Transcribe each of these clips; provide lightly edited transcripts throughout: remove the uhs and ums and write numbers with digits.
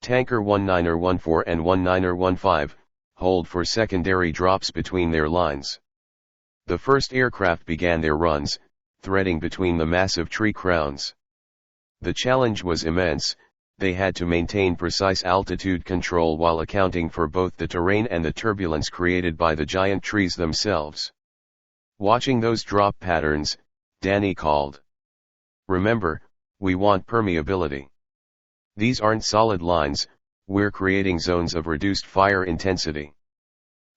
Tanker 19er14 and 19er15, hold for secondary drops between their lines. The first aircraft began their runs, threading between the massive tree crowns. The challenge was immense. They had to maintain precise altitude control while accounting for both the terrain and the turbulence created by the giant trees themselves. Watching those drop patterns, Danny called, "Remember, we want permeability. These aren't solid lines, we're creating zones of reduced fire intensity."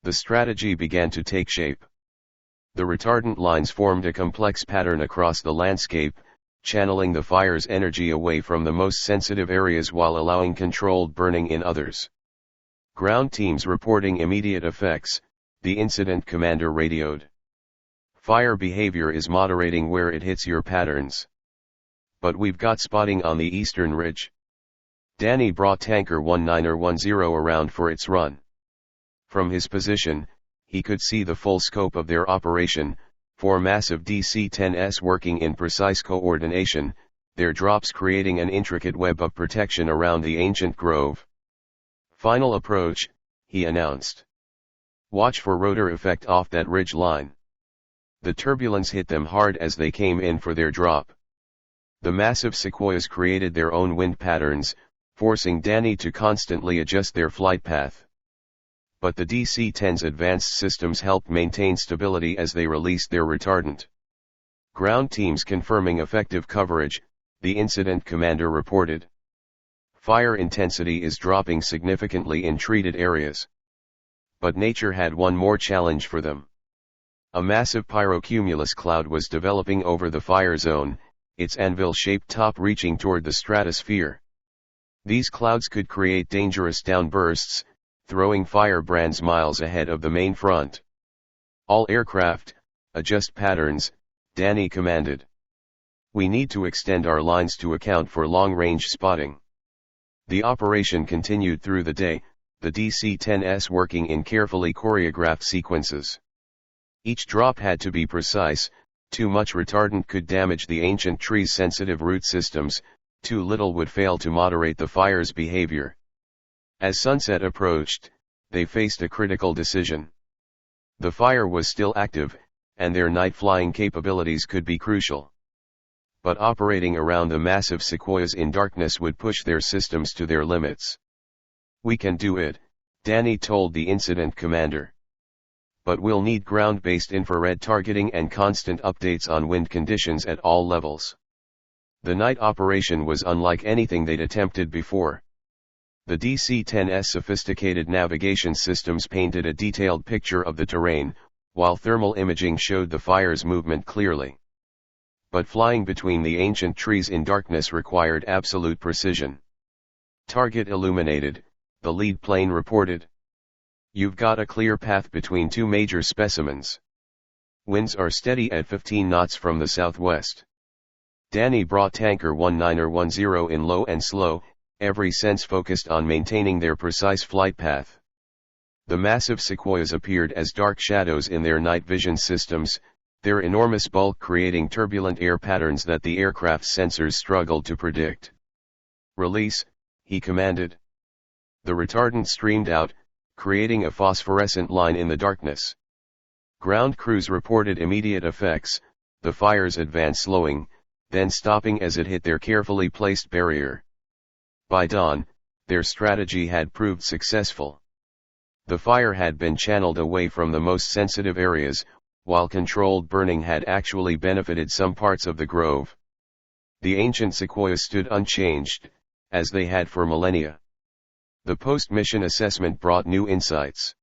The strategy began to take shape. The retardant lines formed a complex pattern across the landscape, channeling the fire's energy away from the most sensitive areas while allowing controlled burning in others. Ground teams reporting immediate effects, the incident commander radioed. "Fire behavior is moderating where it hits your patterns. But we've got spotting on the eastern ridge." Danny brought Tanker 19er10 around for its run. From his position, he could see the full scope of their operation, 4 massive DC-10s working in precise coordination, their drops creating an intricate web of protection around the ancient grove. "Final approach," he announced. "Watch for rotor effect off that ridge line." The turbulence hit them hard as they came in for their drop. The massive sequoias created their own wind patterns, forcing Danny to constantly adjust their flight path. But the DC-10's advanced systems helped maintain stability as they released their retardant. Ground teams confirming effective coverage, the incident commander reported. Fire intensity is dropping significantly in treated areas. But nature had one more challenge for them. A massive pyrocumulus cloud was developing over the fire zone, its anvil-shaped top reaching toward the stratosphere. These clouds could create dangerous downbursts, throwing firebrands miles ahead of the main front. "All aircraft, adjust patterns," Danny commanded. "We need to extend our lines to account for long-range spotting." The operation continued through the day, the DC-10s working in carefully choreographed sequences. Each drop had to be precise. Too much retardant could damage the ancient trees' sensitive root systems, too little would fail to moderate the fire's behavior. As sunset approached, they faced a critical decision. The fire was still active, and their night flying capabilities could be crucial. But operating around the massive sequoias in darkness would push their systems to their limits. "We can do it," Danny told the incident commander. "But we'll need ground-based infrared targeting and constant updates on wind conditions at all levels." The night operation was unlike anything they'd attempted before. The DC-10's sophisticated navigation systems painted a detailed picture of the terrain, while thermal imaging showed the fire's movement clearly. But flying between the ancient trees in darkness required absolute precision. "Target illuminated," the lead plane reported. "You've got a clear path between 2 major specimens. Winds are steady at 15 knots from the southwest." Danny brought Tanker 19er10 in low and slow, every sense focused on maintaining their precise flight path. The massive sequoias appeared as dark shadows in their night vision systems, their enormous bulk creating turbulent air patterns that the aircraft's sensors struggled to predict. "Release," he commanded. The retardant streamed out, creating a phosphorescent line in the darkness. Ground crews reported immediate effects, the fire's advance slowing, then stopping as it hit their carefully placed barrier. By dawn, their strategy had proved successful. The fire had been channeled away from the most sensitive areas, while controlled burning had actually benefited some parts of the grove. The ancient sequoias stood unchanged, as they had for millennia. The post-mission assessment brought new insights.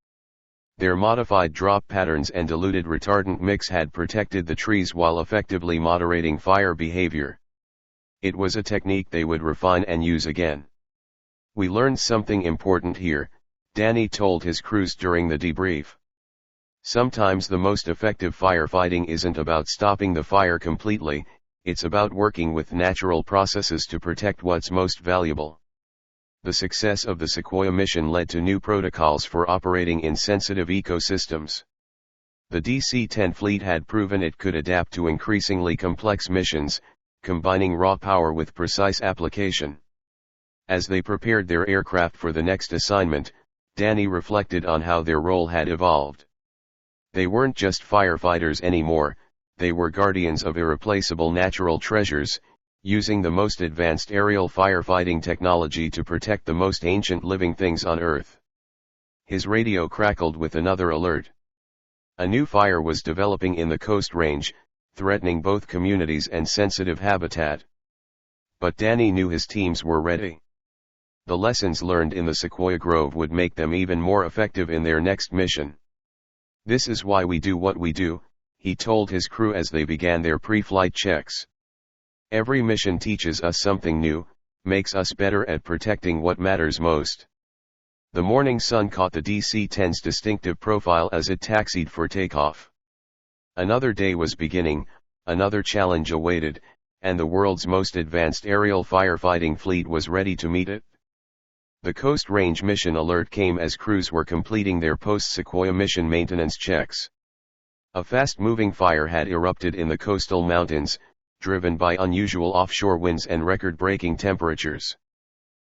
Their modified drop patterns and diluted retardant mix had protected the trees while effectively moderating fire behavior. It was a technique they would refine and use again. "We learned something important here," Danny told his crews during the debrief. "Sometimes the most effective firefighting isn't about stopping the fire completely, it's about working with natural processes to protect what's most valuable." The success of the Sequoia mission led to new protocols for operating in sensitive ecosystems. The DC-10 fleet had proven it could adapt to increasingly complex missions, combining raw power with precise application. As they prepared their aircraft for the next assignment, Danny reflected on how their role had evolved. They weren't just firefighters anymore, they were guardians of irreplaceable natural treasures, using the most advanced aerial firefighting technology to protect the most ancient living things on Earth. His radio crackled with another alert. A new fire was developing in the Coast Range, threatening both communities and sensitive habitat. But Danny knew his teams were ready. The lessons learned in the Sequoia Grove would make them even more effective in their next mission. "This is why we do what we do," he told his crew as they began their pre-flight checks. "Every mission teaches us something new, makes us better at protecting what matters most." The morning sun caught the DC-10's distinctive profile as it taxied for takeoff. Another day was beginning, another challenge awaited, and the world's most advanced aerial firefighting fleet was ready to meet it. The Coast Range mission alert came as crews were completing their post-Sequoia mission maintenance checks. A fast-moving fire had erupted in the coastal mountains, driven by unusual offshore winds and record-breaking temperatures.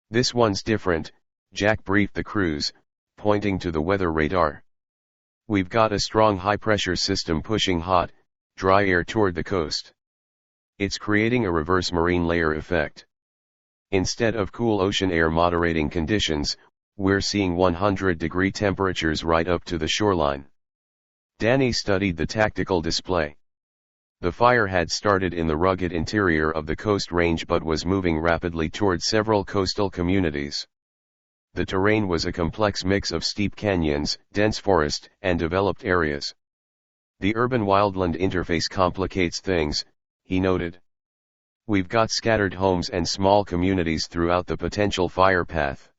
"This one's different," Jack briefed the crews, pointing to the weather radar. "We've got a strong high-pressure system pushing hot, dry air toward the coast. It's creating a reverse marine layer effect. Instead of cool ocean air moderating conditions, we're seeing 100-degree temperatures right up to the shoreline." Danny studied the tactical display. The fire had started in the rugged interior of the Coast Range but was moving rapidly toward several coastal communities. The terrain was a complex mix of steep canyons, dense forest, and developed areas. "The urban-wildland interface complicates things," he noted. "We've got scattered homes and small communities throughout the potential fire path.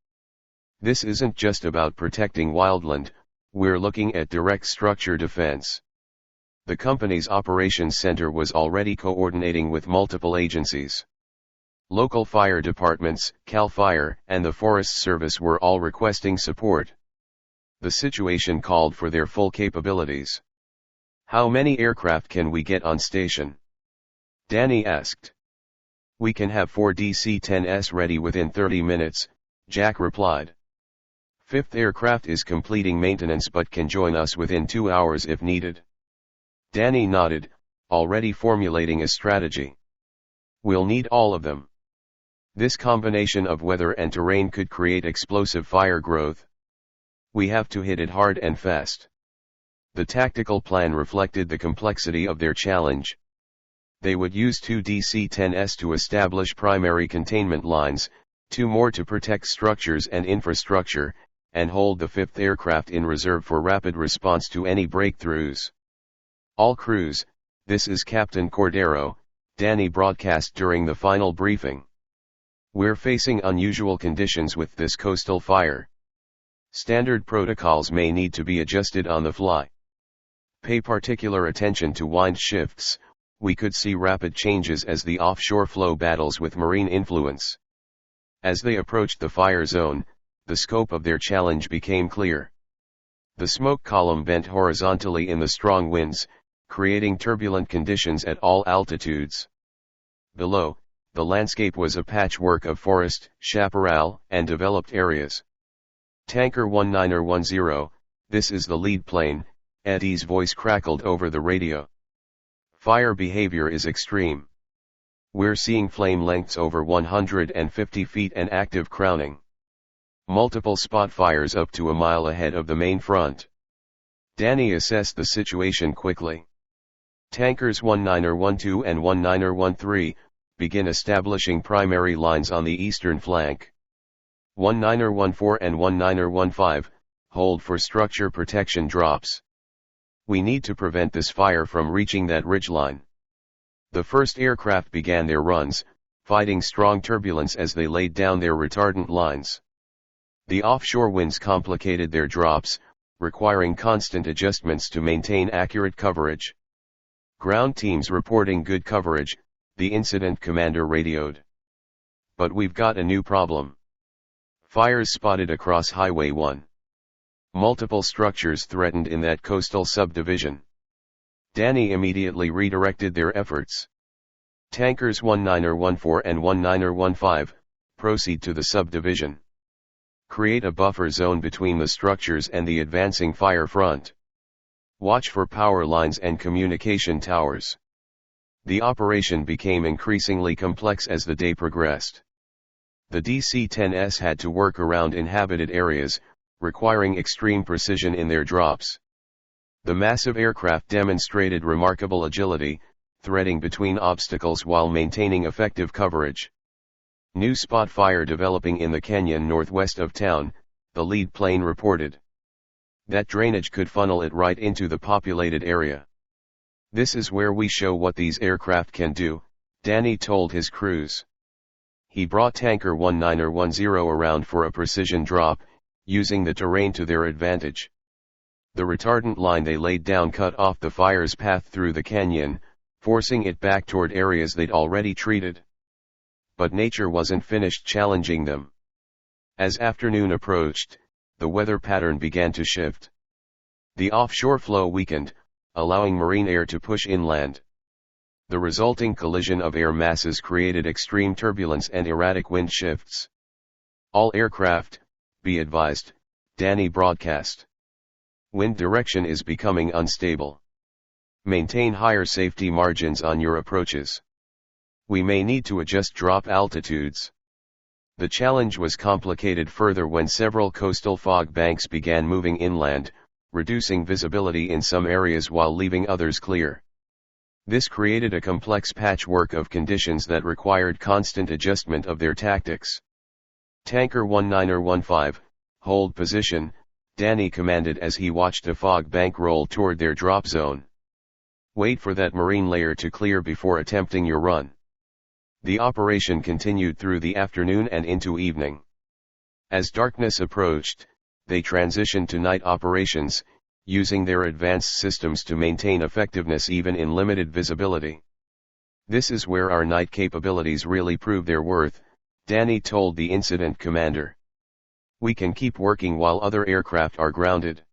This isn't just about protecting wildland, we're looking at direct structure defense." The company's operations center was already coordinating with multiple agencies. Local fire departments, CAL FIRE, and the Forest Service were all requesting support. The situation called for their full capabilities. "How many aircraft can we get on station?" Danny asked. "We can have 4 DC-10s ready within 30 minutes, Jack replied. "Fifth aircraft is completing maintenance but can join us within 2 hours if needed." Danny nodded, already formulating a strategy. "We'll need all of them. This combination of weather and terrain could create explosive fire growth. We have to hit it hard and fast." The tactical plan reflected the complexity of their challenge. They would use 2 DC-10s to establish primary containment lines, 2 more to protect structures and infrastructure, and hold the 5th aircraft in reserve for rapid response to any breakthroughs. "All crews, this is Captain Cordero," Danny broadcast during the final briefing. "We're facing unusual conditions with this coastal fire. Standard protocols may need to be adjusted on the fly. Pay particular attention to wind shifts. We could see rapid changes as the offshore flow battles with marine influence." As they approached the fire zone, the scope of their challenge became clear. The smoke column bent horizontally in the strong winds, creating turbulent conditions at all altitudes. Below, the landscape was a patchwork of forest, chaparral, and developed areas. "Tanker 1910, this is the lead plane," Eddie's voice crackled over the radio. "Fire behavior is extreme. We're seeing flame lengths over 150 feet and active crowning. Multiple spot fires up to a mile ahead of the main front." Danny assessed the situation quickly. "Tankers 1912 and 1913, begin establishing primary lines on the eastern flank. 1914 and 1915, hold for structure protection drops. We need to prevent this fire from reaching that ridgeline." The first aircraft began their runs, fighting strong turbulence as they laid down their retardant lines. The offshore winds complicated their drops, requiring constant adjustments to maintain accurate coverage. "Ground teams reporting good coverage," the incident commander radioed. "But we've got a new problem. Fires spotted across Highway 1. Multiple structures threatened in that coastal subdivision." Danny immediately redirected their efforts. "Tankers 1914 and 1915, Proceed to the subdivision. Create a buffer zone between the structures and the advancing fire front. Watch for power lines and communication towers. The operation became increasingly complex as the day progressed. The DC-10s had to work around inhabited areas, requiring extreme precision in their drops. The massive aircraft demonstrated remarkable agility, threading between obstacles while maintaining effective coverage. New spot fire developing in the canyon northwest of town, the lead plane reported. That drainage could funnel it right into the populated area. "This is where we show what these aircraft can do," Danny told his crews. He brought Tanker 1910 around for a precision drop, using the terrain to their advantage. The retardant line they laid down cut off the fire's path through the canyon, forcing it back toward areas they'd already treated. But nature wasn't finished challenging them. As afternoon approached, the weather pattern began to shift. The offshore flow weakened, allowing marine air to push inland. The resulting collision of air masses created extreme turbulence and erratic wind shifts. "All aircraft, be advised," Danny broadcast. "Wind direction is becoming unstable. Maintain higher safety margins on your approaches. We may need to adjust drop altitudes." The challenge was complicated further when several coastal fog banks began moving inland, reducing visibility in some areas while leaving others clear. This created a complex patchwork of conditions that required constant adjustment of their tactics. "Tanker 1915, hold position," Danny commanded as he watched a fog bank roll toward their drop zone. "Wait for that marine layer to clear before attempting your run." The operation continued through the afternoon and into evening. As darkness approached, they transitioned to night operations, using their advanced systems to maintain effectiveness even in limited visibility. "This is where our night capabilities really prove their worth," Danny told the incident commander. "We can keep working while other aircraft are grounded.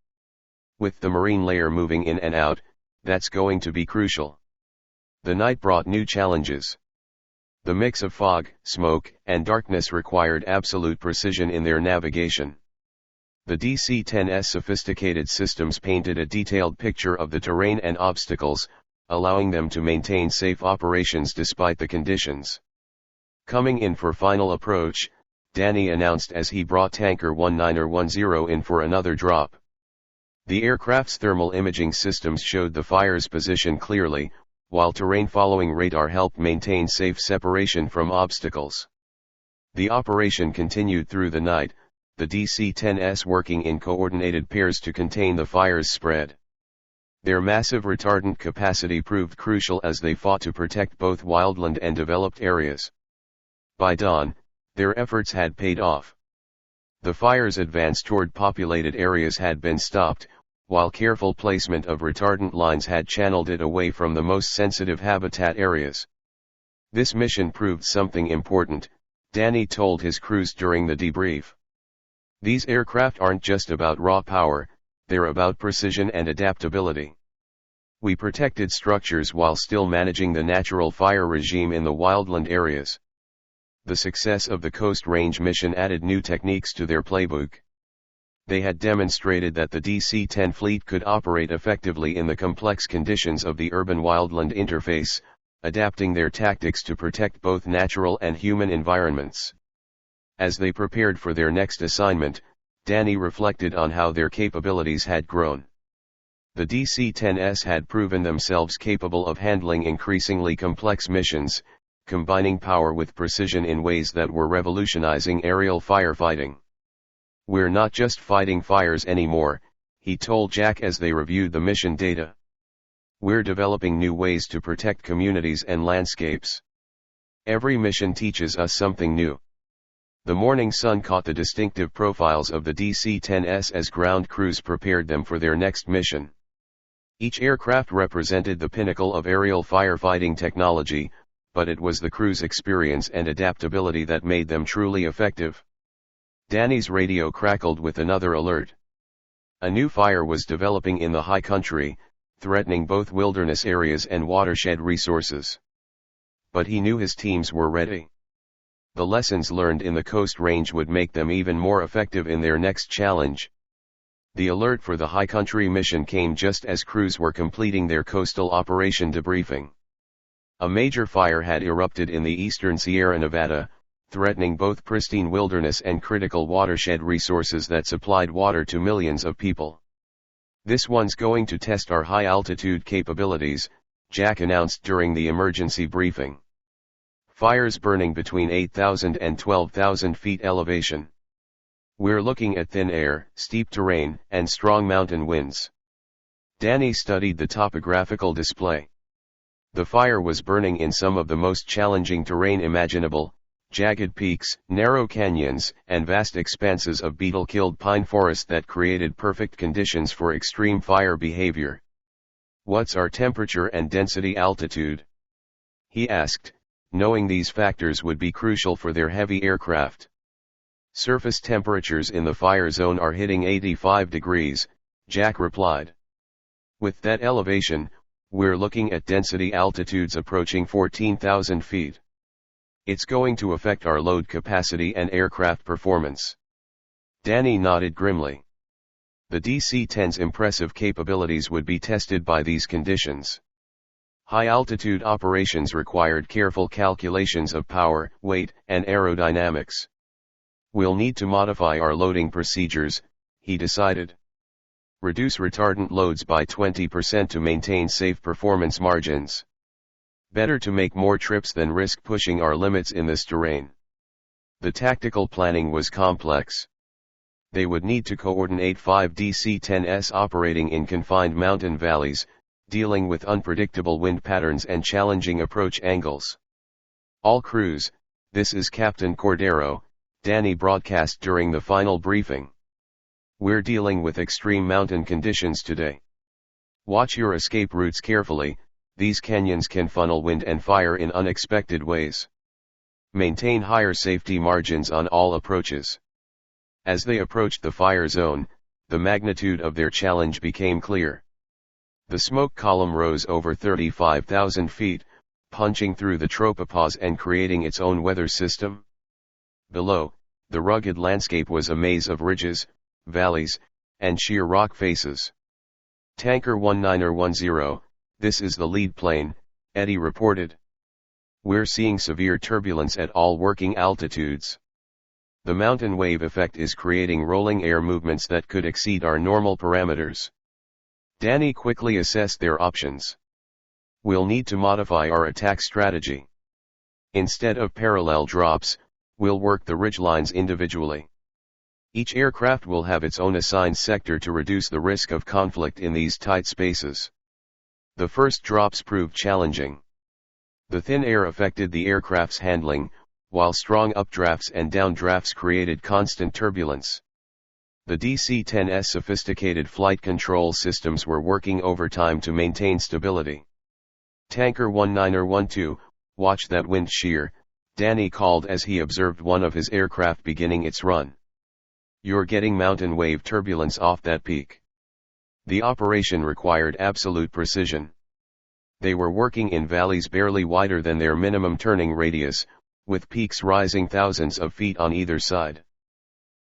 With the marine layer moving in and out, that's going to be crucial." The night brought new challenges. The mix of fog, smoke, and darkness required absolute precision in their navigation. The DC-10's sophisticated systems painted a detailed picture of the terrain and obstacles, allowing them to maintain safe operations despite the conditions. Coming in for final approach, Danny announced as he brought Tanker 1910 in for another drop. The aircraft's thermal imaging systems showed the fire's position clearly, while terrain-following radar helped maintain safe separation from obstacles. The operation continued through the night, the DC-10s working in coordinated pairs to contain the fire's spread. Their massive retardant capacity proved crucial as they fought to protect both wildland and developed areas. By dawn, their efforts had paid off. The fire's advance toward populated areas had been stopped, while careful placement of retardant lines had channeled it away from the most sensitive habitat areas. "This mission proved something important," Danny told his crews during the debrief. "These aircraft aren't just about raw power, they're about precision and adaptability. We protected structures while still managing the natural fire regime in the wildland areas." The success of the Coast Range mission added new techniques to their playbook. They had demonstrated that the DC-10 fleet could operate effectively in the complex conditions of the urban-wildland interface, adapting their tactics to protect both natural and human environments. As they prepared for their next assignment, Danny reflected on how their capabilities had grown. The DC-10s had proven themselves capable of handling increasingly complex missions, combining power with precision in ways that were revolutionizing aerial firefighting. "We're not just fighting fires anymore," he told Jack as they reviewed the mission data. "We're developing new ways to protect communities and landscapes. Every mission teaches us something new." The morning sun caught the distinctive profiles of the DC-10s as ground crews prepared them for their next mission. Each aircraft represented the pinnacle of aerial firefighting technology, but it was the crew's experience and adaptability that made them truly effective. Danny's radio crackled with another alert. A new fire was developing in the high country, threatening both wilderness areas and watershed resources. But he knew his teams were ready. The lessons learned in the Coast Range would make them even more effective in their next challenge. The alert for the High Country mission came just as crews were completing their coastal operation debriefing. A major fire had erupted in the eastern Sierra Nevada, threatening both pristine wilderness and critical watershed resources that supplied water to millions of people. "This one's going to test our high-altitude capabilities," Jack announced during the emergency briefing. Fires burning between 8,000 and 12,000 feet elevation. "We're looking at thin air, steep terrain, and strong mountain winds." Danny studied the topographical display. The fire was burning in some of the most challenging terrain imaginable: jagged peaks, narrow canyons, and vast expanses of beetle-killed pine forest that created perfect conditions for extreme fire behavior. "What's our temperature and density altitude?" he asked, knowing these factors would be crucial for their heavy aircraft. "Surface temperatures in the fire zone are hitting 85 degrees, Jack replied. "With that elevation, we're looking at density altitudes approaching 14,000 feet. It's going to affect our load capacity and aircraft performance." Danny nodded grimly. The DC-10's impressive capabilities would be tested by these conditions. High-altitude operations required careful calculations of power, weight, and aerodynamics. "We'll need to modify our loading procedures," he decided. "Reduce retardant loads by 20% to maintain safe performance margins. Better to make more trips than risk pushing our limits in this terrain." The tactical planning was complex. They would need to coordinate 5 DC-10s operating in confined mountain valleys, dealing with unpredictable wind patterns and challenging approach angles. "All crews, this is Captain Cordero," Danny broadcast during the final briefing. "We're dealing with extreme mountain conditions today. Watch your escape routes carefully. These canyons can funnel wind and fire in unexpected ways. Maintain higher safety margins on all approaches." As they approached the fire zone, the magnitude of their challenge became clear. The smoke column rose over 35,000 feet, punching through the tropopause and creating its own weather system. Below, the rugged landscape was a maze of ridges, valleys, and sheer rock faces. "Tanker 1910, this is the lead plane," Eddie reported. "We're seeing severe turbulence at all working altitudes. The mountain wave effect is creating rolling air movements that could exceed our normal parameters." Danny quickly assessed their options. "We'll need to modify our attack strategy. Instead of parallel drops, we'll work the ridgelines individually. Each aircraft will have its own assigned sector to reduce the risk of conflict in these tight spaces." The first drops proved challenging. The thin air affected the aircraft's handling, while strong updrafts and downdrafts created constant turbulence. The DC-10's sophisticated flight control systems were working overtime to maintain stability. "Tanker 1912, watch that wind shear," Danny called as he observed one of his aircraft beginning its run. "You're getting mountain wave turbulence off that peak." The operation required absolute precision. They were working in valleys barely wider than their minimum turning radius, with peaks rising thousands of feet on either side.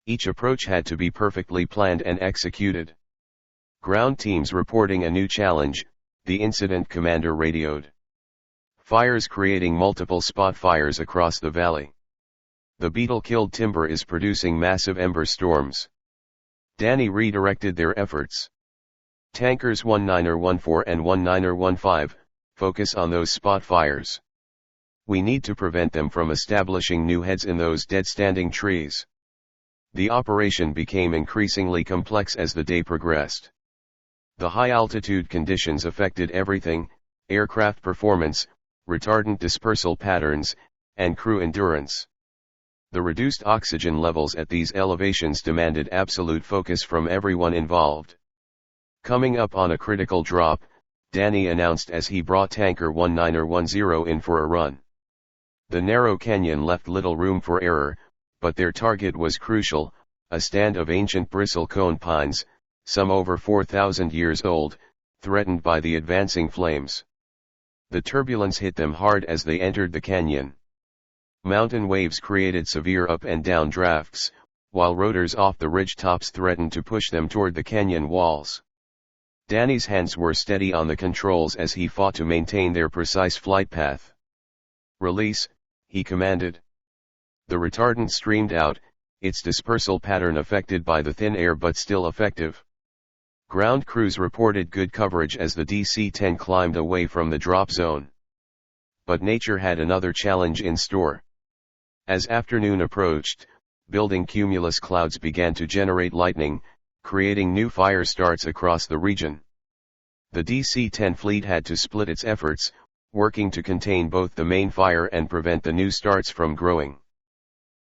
Each approach had to be perfectly planned and executed. "Ground teams reporting a new challenge," the incident commander radioed. "Fires creating multiple spot fires across the valley. The beetle-killed timber is producing massive ember storms." Danny redirected their efforts. "Tankers 1914 and 1915, focus on those spot fires. We need to prevent them from establishing new heads in those dead-standing trees." The operation became increasingly complex as the day progressed. The high-altitude conditions affected everything: aircraft performance, retardant dispersal patterns, and crew endurance. The reduced oxygen levels at these elevations demanded absolute focus from everyone involved. "Coming up on a critical drop," Danny announced as he brought Tanker 1910 in for a run. The narrow canyon left little room for error, but their target was crucial: a stand of ancient bristlecone pines, some over 4,000 years old, threatened by the advancing flames. The turbulence hit them hard as they entered the canyon. Mountain waves created severe up and down drafts, while rotors off the ridge tops threatened to push them toward the canyon walls. Danny's hands were steady on the controls as he fought to maintain their precise flight path. "Release," he commanded. The retardant streamed out, its dispersal pattern affected by the thin air but still effective. Ground crews reported good coverage as the DC-10 climbed away from the drop zone. But nature had another challenge in store. As afternoon approached, building cumulus clouds began to generate lightning, creating new fire starts across the region. The DC-10 fleet had to split its efforts, working to contain both the main fire and prevent the new starts from growing.